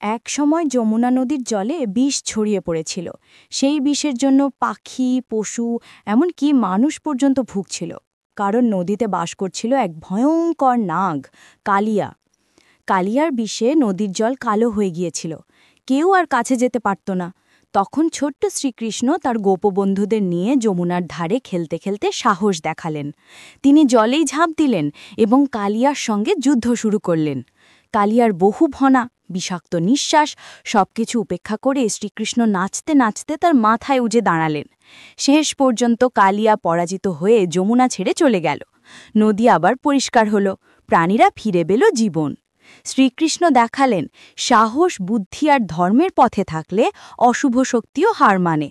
এক সময় যমুনা নদীর জলে বিষ ছড়িয়ে পড়েছিল। সেই বিষের জন্য পাখি, পশু, এমনকি মানুষ পর্যন্ত ভুগছিল। কারণ নদীতে বাস করছিল এক ভয়ঙ্কর নাগ, কালিয়া। কালিয়ার বিষে নদীর জল কালো হয়ে গিয়েছিল। কেউ আর কাছে যেতে পারত না। তখন ছোট্ট শ্রীকৃষ্ণ তার গোপবন্ধুদের নিয়ে যমুনার ধারে খেলতে খেলতে সাহস দেখালেন। তিনি জলেই ঝাঁপ দিলেন এবং কালিয়ার সঙ্গে যুদ্ধ শুরু করলেন। কালিয়ার বহু ভনা, বিষাক্ত নিঃশ্বাস সবকিছু উপেক্ষা করে শ্রীকৃষ্ণ নাচতে নাচতে তার মাথায় উজে দাঁড়ালেন। শেষ পর্যন্ত কালিয়া পরাজিত হয়ে যমুনা ছেড়ে চলে গেল। নদী আবার পরিষ্কার হল, প্রাণীরা ফিরে পেল জীবন। শ্রীকৃষ্ণ দেখালেন, সাহস, বুদ্ধি আর ধর্মের পথে থাকলে অশুভ শক্তিও হার মানে।